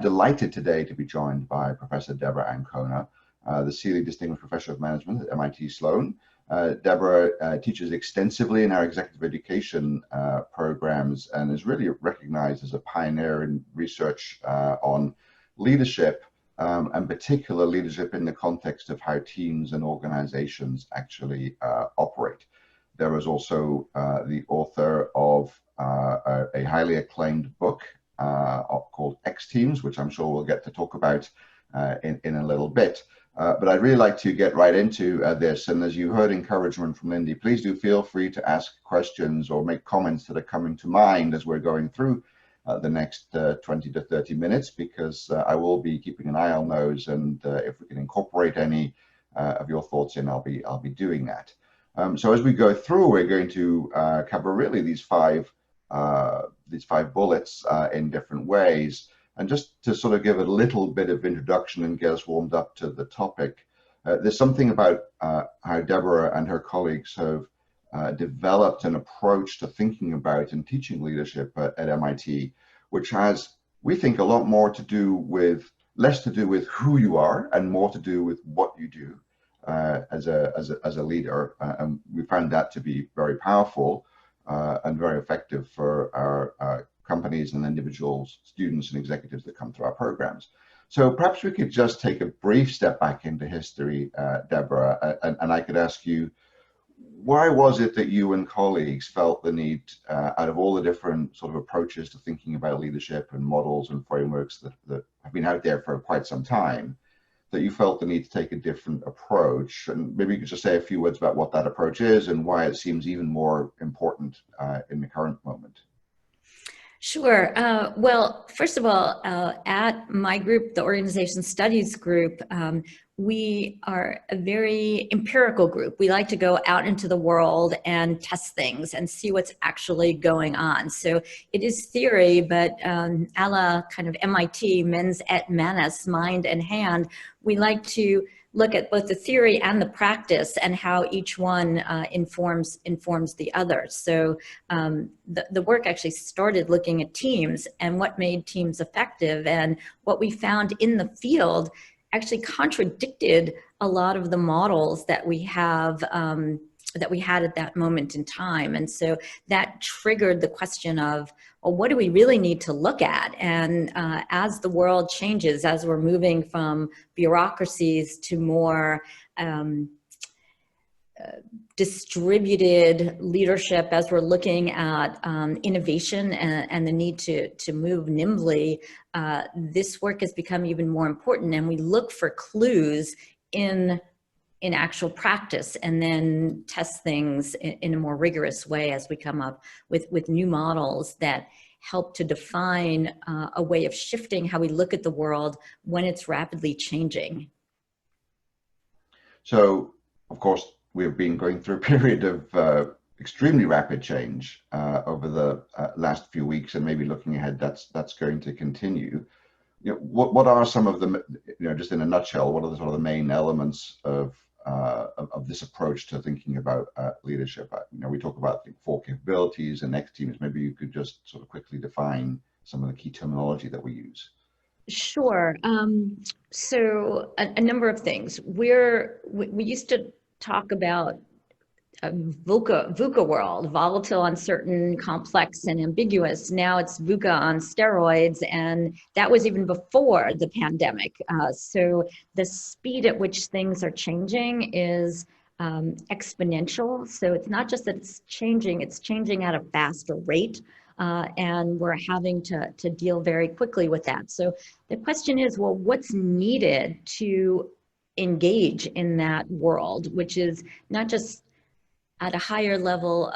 delighted today to be joined by Professor Deborah Ancona, the Seeley Distinguished Professor of Management at MIT Sloan. Deborah teaches extensively in our executive education programs and is really recognized as a pioneer in research on leadership, and particular leadership in the context of how teams and organizations actually operate. Deborah is also the author of a highly acclaimed book called X Teams, which I'm sure we'll get to talk about in a little bit. But I'd really like to get right into this. And as you heard encouragement from Lindy, please do feel free to ask questions or make comments that are coming to mind as we're going through the next 20 to 30 minutes, because I will be keeping an eye on those. And if we can incorporate any of your thoughts in, I'll be doing that. So as we go through, we're going to cover really these five bullets in different ways. And just to sort of give a little bit of introduction and get us warmed up to the topic, there's something about how Deborah and her colleagues have developed an approach to thinking about and teaching leadership at MIT, which has, we think, a lot more to do with, less to do with who you are and more to do with what you do as a leader. And we found that to be very powerful and very effective for our companies and individuals, students and executives that come through our programs. So perhaps we could just take a brief step back into history, Deborah, and I could ask you, why was it that you and colleagues felt the need, out of all the different sort of approaches to thinking about leadership and models and frameworks that have been out there for quite some time, that you felt the need to take a different approach? And maybe you could just say a few words about what that approach is and why it seems even more important in the current moment. Sure. Well, first of all, at my group, the Organization Studies group, we are a very empirical group. We like to go out into the world and test things and see what's actually going on. So it is theory, but a la kind of MIT, mens et manus, mind and hand, we like to look at both the theory and the practice and how each one informs the other. So the work actually started looking at teams and what made teams effective, and what we found in the field actually contradicted a lot of the models that we have that we had at that moment in time. And so that triggered the question of, well, what do we really need to look at? And as the world changes, as we're moving from bureaucracies to more distributed leadership, as we're looking at innovation and the need to move nimbly, this work has become even more important, and we look for clues in actual practice and then test things in a more rigorous way as we come up with new models that help to define a way of shifting how we look at the world when it's rapidly changing. So, of course, we've been going through a period of extremely rapid change over the last few weeks, and maybe looking ahead, that's going to continue. You know, what are some of the, just in a nutshell, what are the sort of the main elements of this approach to thinking about leadership? We talk about the 4 capabilities and X teams. Maybe you could just sort of quickly define some of the key terminology that we use. Sure. So a number of things. We used to talk about VUCA world, volatile, uncertain, complex, and ambiguous. Now it's VUCA on steroids, and that was even before the pandemic. So the speed at which things are changing is exponential. So it's not just that it's changing at a faster rate, and we're having to deal very quickly with that. So the question is, well, what's needed to engage in that world, which is not just at a higher level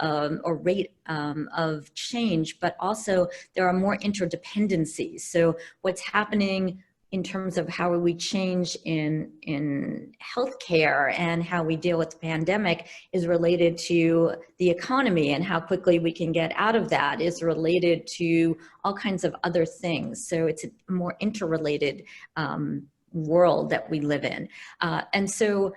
or rate of change, but also there are more interdependencies. So what's happening in terms of how we change in healthcare and how we deal with the pandemic is related to the economy, and how quickly we can get out of that is related to all kinds of other things. So it's a more interrelated world that we live in. And so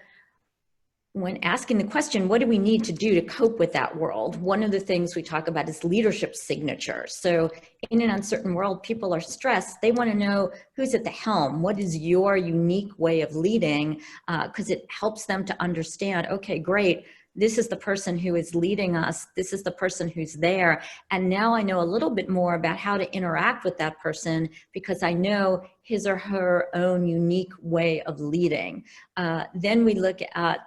when asking the question, what do we need to do to cope with that world? One of the things we talk about is leadership signature. So in an uncertain world, people are stressed. They want to know who's at the helm. What is your unique way of leading? Because it helps them to understand, okay, great. This is the person who is leading us. This is the person who's there. And now I know a little bit more about how to interact with that person because I know his or her own unique way of leading. Then we look at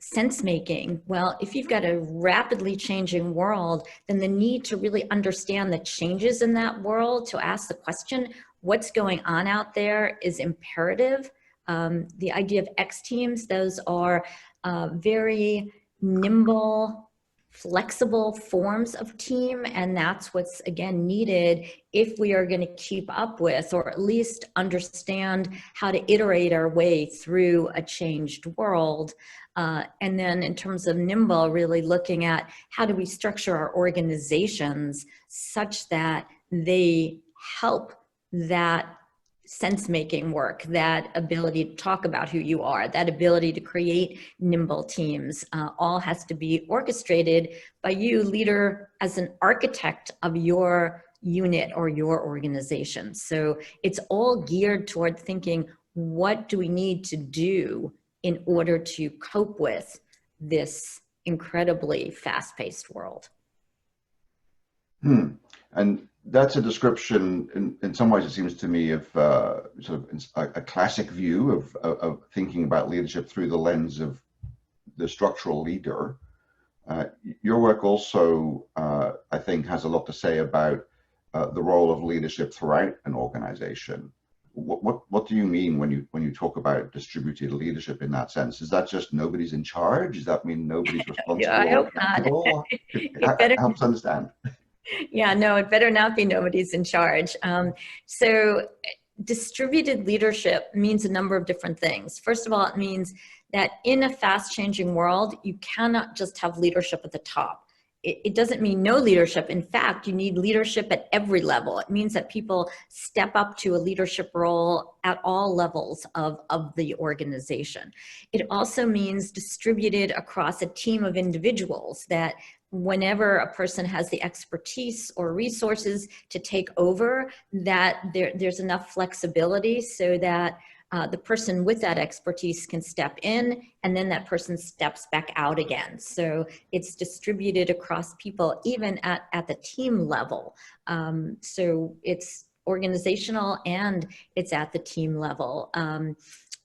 sense making. Well, if you've got a rapidly changing world, then the need to really understand the changes in that world, to ask the question, what's going on out there, is imperative. The idea of X teams, those are very nimble, flexible forms of team, and that's what's again needed if we are going to keep up with, or at least understand how to iterate our way through a changed world. And then in terms of Nimble, really looking at how do we structure our organizations such that they help that sense-making work, that ability to talk about who you are, that ability to create nimble teams, all has to be orchestrated by you, leader, as an architect of your unit or your organization. So it's all geared toward thinking, what do we need to do in order to cope with this incredibly fast-paced world? And that's a description, in some ways, it seems to me, of sort of a classic view of thinking about leadership through the lens of the structural leader. Your work also, I think, has a lot to say about the role of leadership throughout an organization. What do you mean when you talk about distributed leadership in that sense? Is that just nobody's in charge? Does that mean nobody's responsible? Yeah, I hope not. It better, help us understand. Yeah, no, it better not be nobody's in charge. So distributed leadership means a number of different things. First of all, it means that in a fast changing world, you cannot just have leadership at the top. It doesn't mean no leadership. In fact, you need leadership at every level. It means that people step up to a leadership role at all levels of the organization. It also means distributed across a team of individuals, that whenever a person has the expertise or resources to take over, that there's enough flexibility so that the person with that expertise can step in, and then that person steps back out again. So it's distributed across people, even at the team level. So it's organizational and it's at the team level. And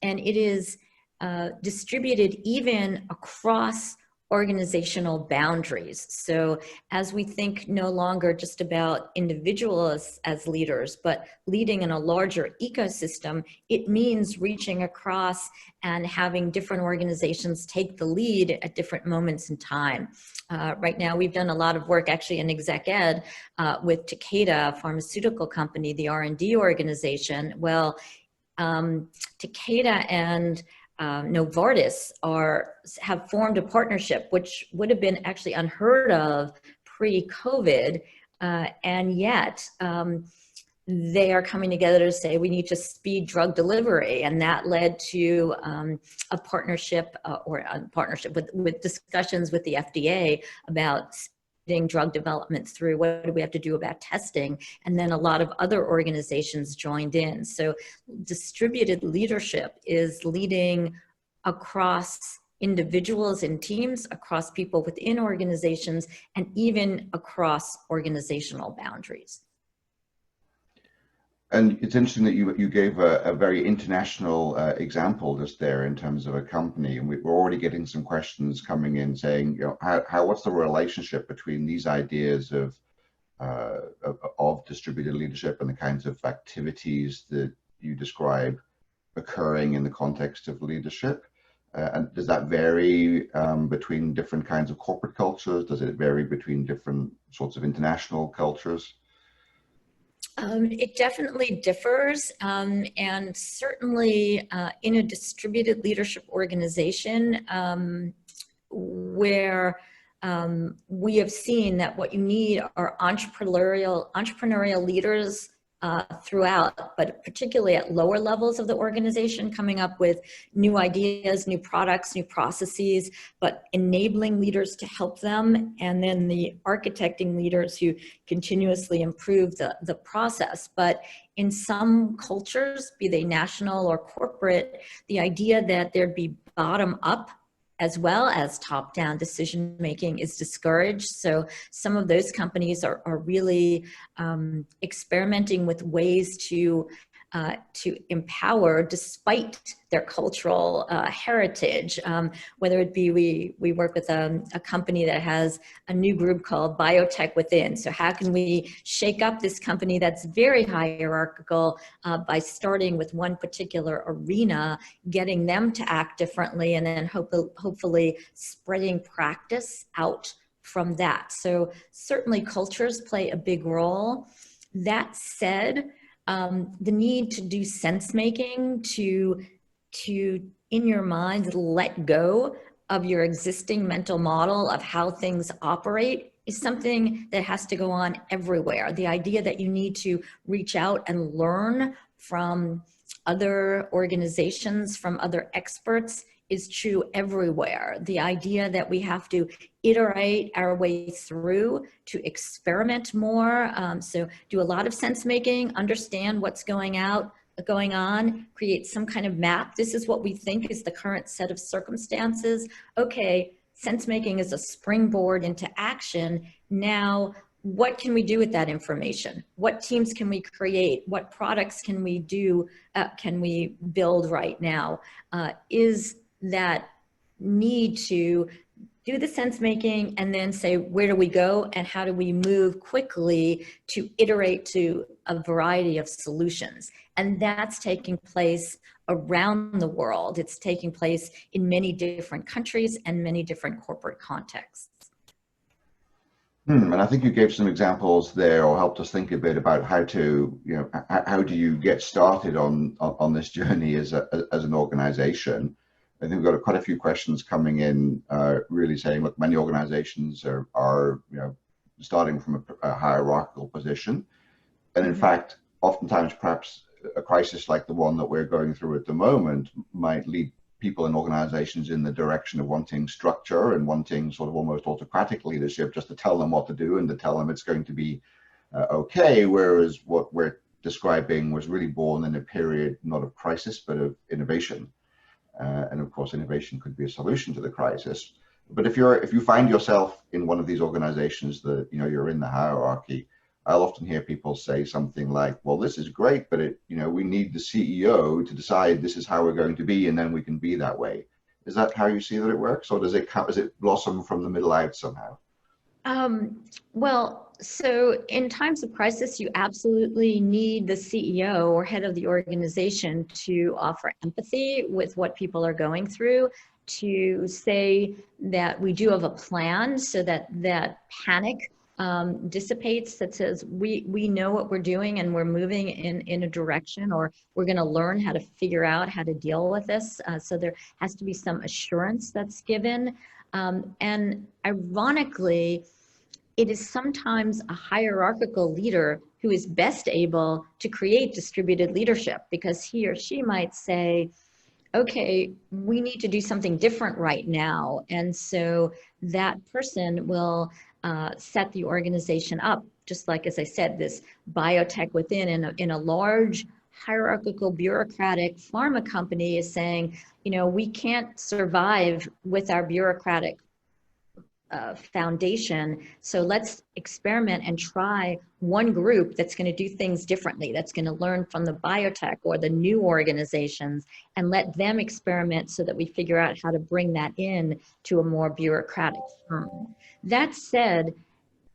it is distributed even across organizational boundaries. So as we think no longer just about individuals as leaders, but leading in a larger ecosystem, it means reaching across and having different organizations take the lead at different moments in time. Right now, we've done a lot of work actually in exec ed with Takeda, a pharmaceutical company, the R&D organization. Well, Takeda and Novartis have formed a partnership, which would have been actually unheard of pre-COVID, and yet they are coming together to say we need to speed drug delivery, and that led to a partnership with discussions with the FDA about drug development through. What do we have to do about testing? And then a lot of other organizations joined in. So distributed leadership is leading across individuals and teams, across people within organizations, and even across organizational boundaries. And it's interesting that you gave a very international example just there in terms of a company, and we're already getting some questions coming in saying, you know, what's the relationship between these ideas of distributed leadership and the kinds of activities that you describe occurring in the context of leadership? And does that vary between different kinds of corporate cultures? Does it vary between different sorts of international cultures? It definitely differs, and certainly in a distributed leadership organization where we have seen that what you need are entrepreneurial leaders throughout, but particularly at lower levels of the organization, coming up with new ideas, new products, new processes, but enabling leaders to help them, and then the architecting leaders who continuously improve the process. But in some cultures, be they national or corporate, the idea that there'd be bottom up as well as top-down decision-making is discouraged. So some of those companies are really experimenting with ways to empower despite their cultural heritage. Whether it be, we work with a company that has a new group called Biotech Within. So how can we shake up this company that's very hierarchical by starting with one particular arena, getting them to act differently, and then hopefully spreading practice out from that. So certainly cultures play a big role. That said, the need to do sense making, to in your mind let go of your existing mental model of how things operate is something that has to go on everywhere. The idea that you need to reach out and learn from other organizations, from other experts, is true everywhere. The idea that we have to iterate our way through, to experiment more, so do a lot of sense making, understand what's going on, create some kind of map. This is what we think is the current set of circumstances. Okay, sense making is a springboard into action. Now, what can we do with that information? What teams can we create? What products can we do, can we build right now? Is that need to do the sense making and then say, where do we go and how do we move quickly to iterate to a variety of solutions? And that's taking place around the world. It's taking place in many different countries and many different corporate contexts. And I think you gave some examples there, or helped us think a bit about how to, how do you get started on this journey as an organization. I think we've got quite a few questions coming in, really saying, look, many organizations are starting from a hierarchical position. And in fact, oftentimes perhaps a crisis like the one that we're going through at the moment might lead people in organizations in the direction of wanting structure and wanting sort of almost autocratic leadership, just to tell them what to do and to tell them it's going to be okay. Whereas what we're describing was really born in a period not of crisis, but of innovation. And of course, innovation could be a solution to the crisis. But if you find yourself in one of these organizations that you're in the hierarchy, I'll often hear people say something like, "Well, this is great, but we need the CEO to decide this is how we're going to be, and then we can be that way." Is that how you see that it works, or does it blossom from the middle out somehow? Well, so in times of crisis, you absolutely need the CEO or head of the organization to offer empathy with what people are going through, to say that we do have a plan so that panic dissipates, that says we know what we're doing and we're moving in a direction, or we're going to learn how to figure out how to deal with this. So there has to be some assurance that's given. And ironically, it is sometimes a hierarchical leader who is best able to create distributed leadership, because he or she might say, okay, we need to do something different right now. And so that person will set the organization up, just like, as I said, this biotech within in a large hierarchical bureaucratic pharma company is saying, we can't survive with our bureaucratic foundation. So let's experiment and try one group that's going to do things differently, that's going to learn from the biotech or the new organizations, and let them experiment so that we figure out how to bring that in to a more bureaucratic firm. That said,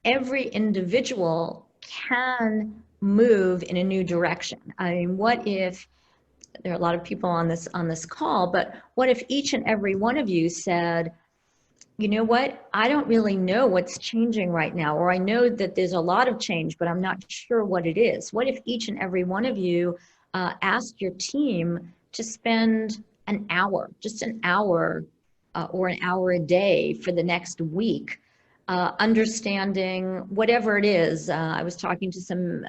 every individual can move in a new direction. I mean, what if there are a lot of people on this call, but what if each and every one of you said, you know what, I don't really know what's changing right now, or I know that there's a lot of change, but I'm not sure what it is. What if each and every one of you asked your team to spend an hour, just an hour or an hour a day for the next week, understanding whatever it is. I was talking to some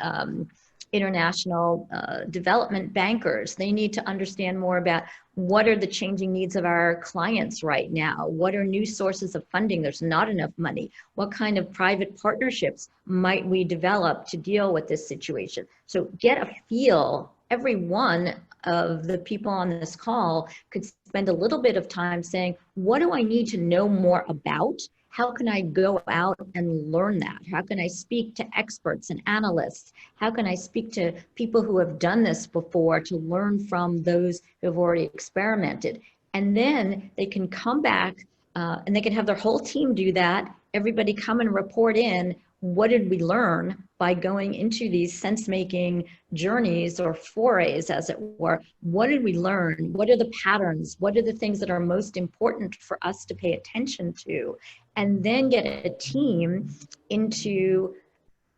international development bankers. They need to understand more about what are the changing needs of our clients right now? What are new sources of funding? There's not enough money. What kind of private partnerships might we develop to deal with this situation? So get a feel. Every one of the people on this call could spend a little bit of time saying, what do I need to know more about? How can I go out and learn that? How can I speak to experts and analysts? How can I speak to people who have done this before to learn from those who have already experimented? And then they can come back and they can have their whole team do that. Everybody come and report in, what did we learn by going into these sense-making journeys or forays, as it were? What did we learn? What are the patterns? What are the things that are most important for us to pay attention to? And then get a team into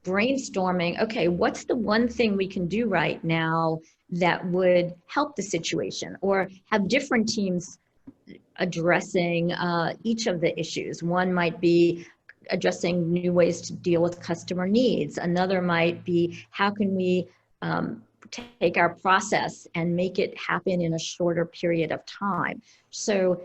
brainstorming, okay, what's the one thing we can do right now that would help the situation? Or have different teams addressing each of the issues. One might be addressing new ways to deal with customer needs. Another might be, how can we take our process and make it happen in a shorter period of time? So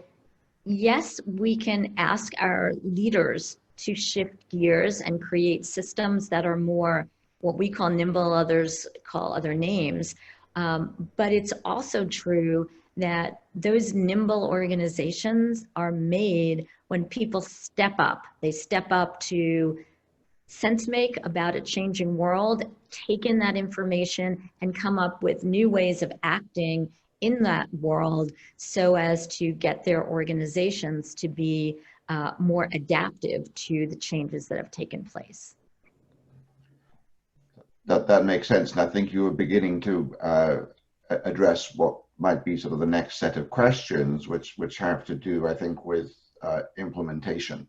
yes, we can ask our leaders to shift gears and create systems that are more what we call nimble, others call other names. But it's also true that those nimble organizations are made when people step up. They step up to sense make about a changing world, take in that information, and come up with new ways of acting in that world so as to get their organizations to be more adaptive to the changes that have taken place. That makes sense. And I think you were beginning to address what might be sort of the next set of questions, which have to do, I think, with implementation.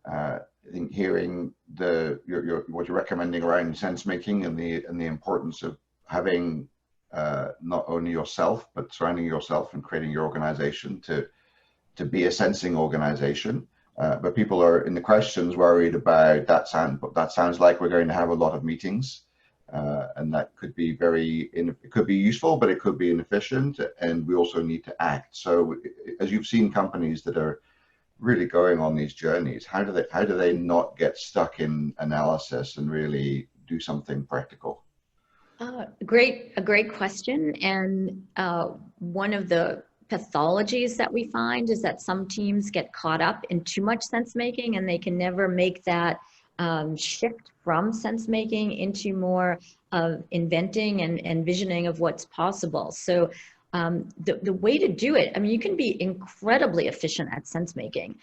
I think hearing what you're recommending around sense making and the importance of having not only yourself but surrounding yourself and creating your organization to be a sensing organization. But people are in the questions worried about that sounds like we're going to have a lot of meetings. And that could be it could be useful, but it could be inefficient, and we also need to act. So as you've seen companies that are really going on these journeys, how do they not get stuck in analysis and really do something practical? A great question. And one of the pathologies that we find is that some teams get caught up in too much sense making, and they can never make that shift from sense making into more of inventing and visioning of what's possible. So the way to do it, I mean, you can be incredibly efficient at sense making.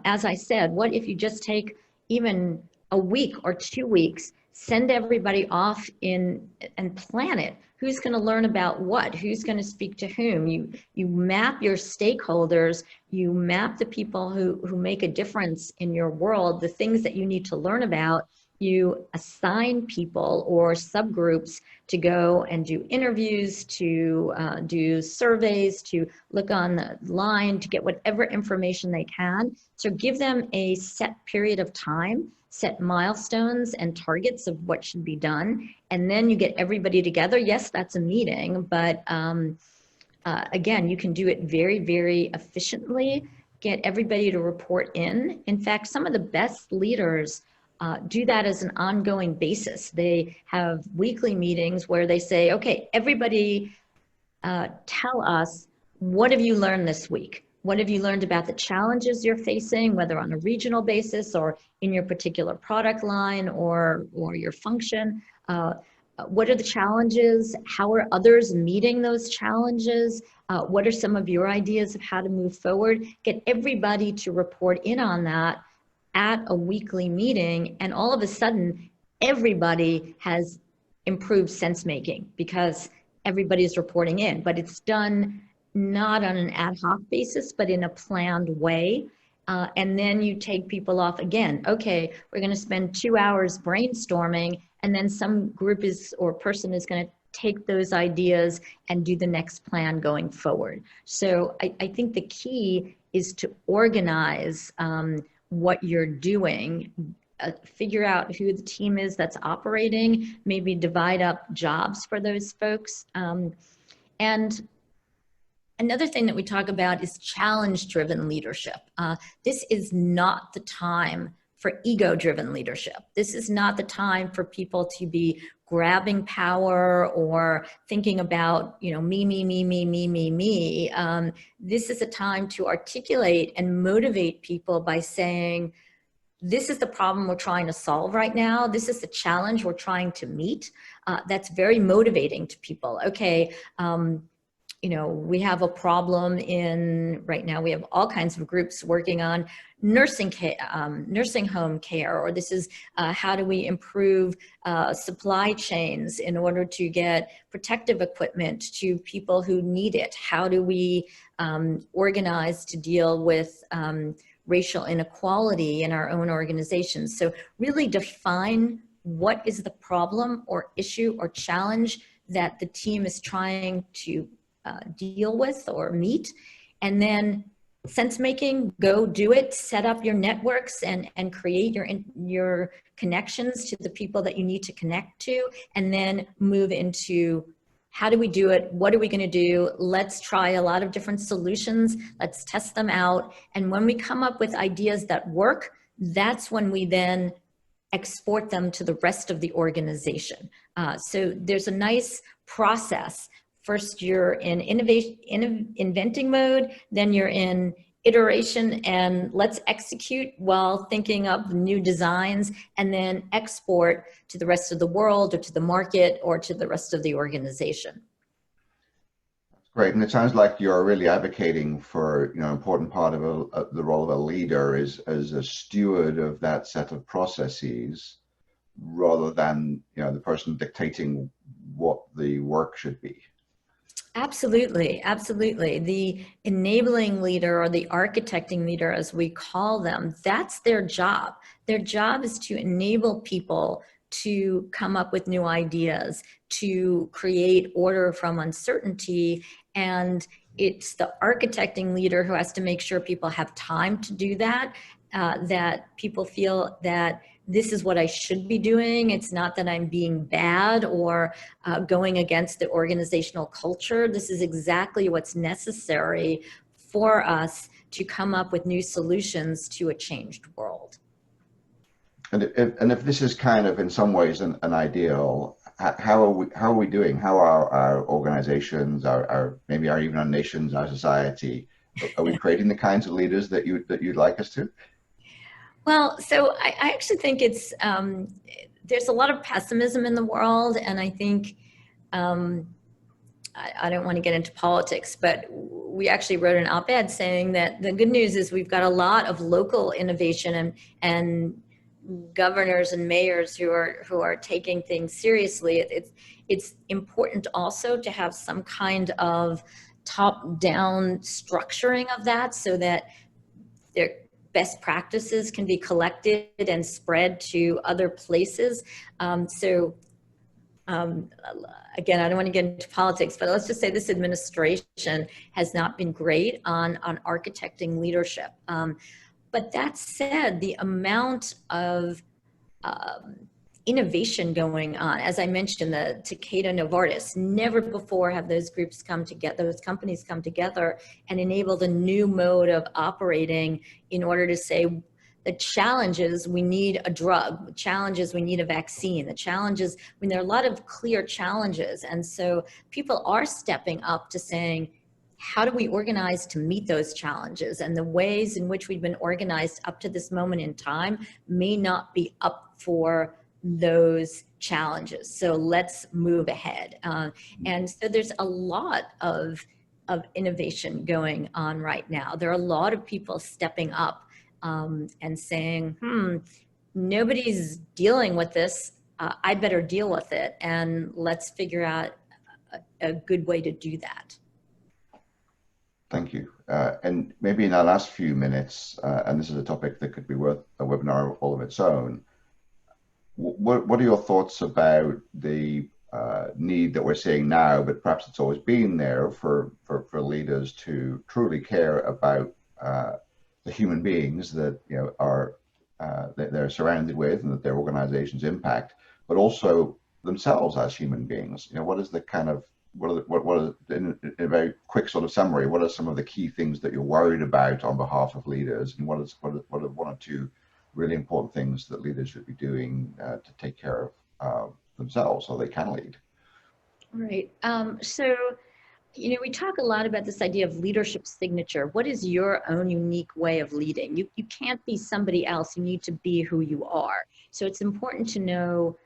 As I said, what if you just take even a week or 2 weeks, send everybody off and plan it? Who's going to learn about what? Who's going to speak to whom? You map your stakeholders, you map the people who make a difference in your world, the things that you need to learn about. You assign people or subgroups to go and do interviews, to do surveys, to look online, to get whatever information they can. So give them a set period of time, set milestones and targets of what should be done, and then you get everybody together. Yes, that's a meeting, but again, you can do it very, very efficiently, get everybody to report in. In fact, some of the best leaders do that as an ongoing basis. They have weekly meetings where they say, okay, everybody tell us, what have you learned this week? What have you learned about the challenges you're facing, whether on a regional basis or in your particular product line or your function? What are the challenges? How are others meeting those challenges? What are some of your ideas of how to move forward? Get everybody to report in on that at a weekly meeting, and all of a sudden, everybody has improved sense making because everybody's reporting in, but it's done not on an ad hoc basis, but in a planned way. And then you take people off again. Okay, we're going to spend 2 hours brainstorming, and then some group or person is going to take those ideas and do the next plan going forward. So I think the key is to organize what you're doing figure out who the team is that's operating, maybe divide up jobs for those folks. And another thing that we talk about is challenge-driven leadership. This is not the time for ego-driven leadership. This is not the time for people to be grabbing power or thinking about, me, me, me, me, me, me, me. This is a time to articulate and motivate people by saying, this is the problem we're trying to solve right now. This is the challenge we're trying to meet. That's very motivating to people. Okay, we have a problem right now we have all kinds of groups working on nursing care, nursing home care, or this is how do we improve supply chains in order to get protective equipment to people who need it? How do we organize to deal with racial inequality in our own organizations? So really define what is the problem or issue or challenge that the team is trying to deal with or meet, and then sense making, go do it, set up your networks and create your connections to the people that you need to connect to, and then move into how do we do it? What are we going to do? Let's try a lot of different solutions. Let's test them out. And when we come up with ideas that work, that's when we then export them to the rest of the organization. So there's a nice process. First, you're in inventing mode, then you're in iteration and let's execute while thinking up new designs, and then export to the rest of the world or to the market or to the rest of the organization. That's great. And it sounds like you're really advocating for, an important part of the role of a leader is as a steward of that set of processes, rather than, the person dictating what the work should be. Absolutely, absolutely. The enabling leader or the architecting leader, as we call them, that's their job. Their job is to enable people to come up with new ideas, to create order from uncertainty. And it's the architecting leader who has to make sure people have time to do that, that people feel that this is what I should be doing. It's not that I'm being bad or going against the organizational culture. This is exactly what's necessary for us to come up with new solutions to a changed world. And if this is kind of in some ways an ideal, how are we doing? How are our organizations, maybe even our nations, our society? Are we creating the kinds of leaders that you'd like us to? Well, so I actually think it's, there's a lot of pessimism in the world, and I think, I don't want to get into politics, but we actually wrote an op-ed saying that the good news is we've got a lot of local innovation and governors and mayors who are taking things seriously. It's important also to have some kind of top-down structuring of that so that their best practices can be collected and spread to other places. Again, I don't want to get into politics, but let's just say this administration has not been great on architecting leadership. But that said, the amount of innovation going on, as I mentioned, the Takeda Novartis, never before have those groups come together, those companies come together and enabled a new mode of operating in order to say, the challenges, we need a drug. The challenges, we need a vaccine. The challenges, there are a lot of clear challenges. And so people are stepping up to saying, how do we organize to meet those challenges? And the ways in which we've been organized up to this moment in time may not be up for those challenges. So let's move ahead. And so there's a lot of innovation going on right now. There are a lot of people stepping up and saying, nobody's dealing with this. I better deal with it. And let's figure out a good way to do that. Thank you. And maybe in our last few minutes, and this is a topic that could be worth a webinar all of its own, what are your thoughts about the need that we're seeing now, but perhaps it's always been there for leaders to truly care about the human beings that are that they're surrounded with and that their organizations impact, but also themselves as human beings. What is the kind of, what are, in a very quick sort of summary, what are some of the key things that you're worried about on behalf of leaders, and what are one or two really important things that leaders should be doing to take care of themselves so they can lead? Right. So, we talk a lot about this idea of leadership signature. What is your own unique way of leading? You can't be somebody else. You need to be who you are. So it's important to know,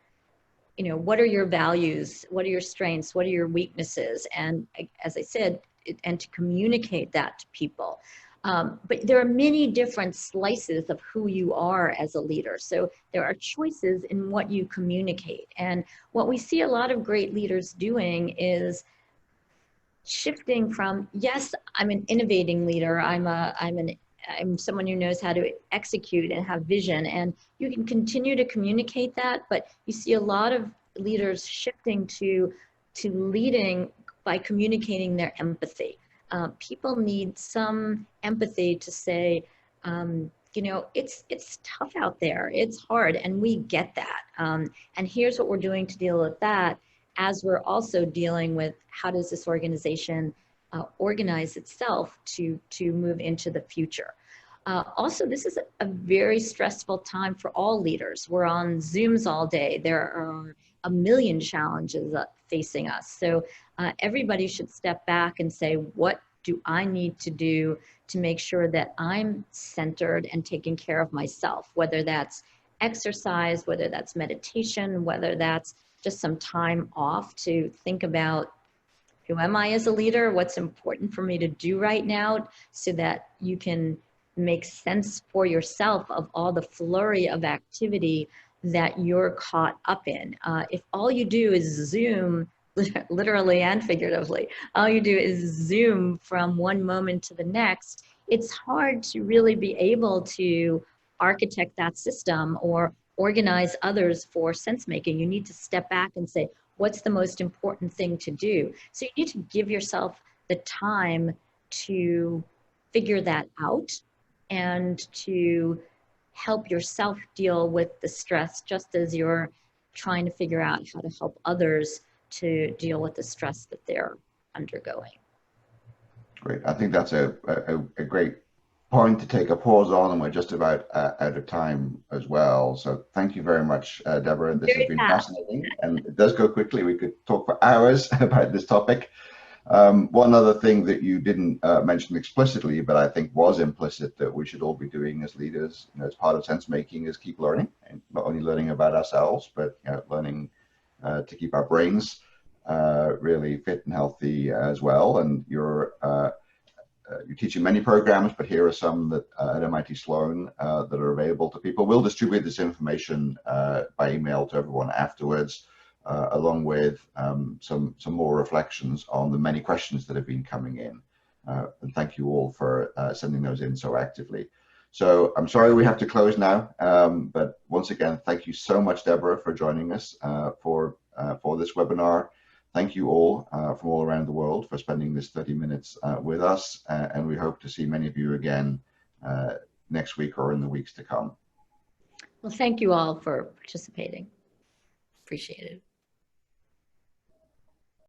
what are your values? What are your strengths? What are your weaknesses? And as I said, and to communicate that to people. But there are many different slices of who you are as a leader. So there are choices in what you communicate. And what we see a lot of great leaders doing is shifting from, yes, I'm an innovating leader. I'm someone who knows how to execute and have vision, and you can continue to communicate that. But you see a lot of leaders shifting to leading by communicating their empathy. People need some empathy to say, it's tough out there. It's hard, and we get that. And here's what we're doing to deal with that, as we're also dealing with how does this organization organize itself to move into the future. Also, this is a very stressful time for all leaders. We're on Zooms all day. There are a million challenges facing us. So everybody should step back and say, what do I need to do to make sure that I'm centered and taking care of myself, whether that's exercise, whether that's meditation, whether that's just some time off to think about, who am I as a leader? What's important for me to do right now, so that you can make sense for yourself of all the flurry of activity that you're caught up in. If all you do is Zoom, literally and figuratively, all you do is Zoom from one moment to the next, it's hard to really be able to architect that system or organize others for sense making. You need to step back and say, what's the most important thing to do? So you need to give yourself the time to figure that out and to help yourself deal with the stress, just as you're trying to figure out how to help others to deal with the stress that they're undergoing. Great. I think that's a great point to take a pause on, and we're just about out of time as well. So thank you very much, Deborah. This has Very been fast. fascinating, and it does go quickly. We could talk for hours about this topic. One other thing that you didn't mention explicitly, but I think was implicit, that we should all be doing as leaders, as part of sense making, is keep learning, and not only learning about ourselves, but learning to keep our brains really fit and healthy as well. And you're teaching many programs, but here are some that at MIT Sloan that are available to people. We'll distribute this information by email to everyone afterwards, along with some more reflections on the many questions that have been coming in. And thank you all for sending those in so actively. So I'm sorry we have to close now, but once again, thank you so much, Deborah, for joining us for this webinar. Thank you all from all around the world for spending this 30 minutes with us, and we hope to see many of you again next week or in the weeks to come. Well, thank you all for participating. Appreciate it.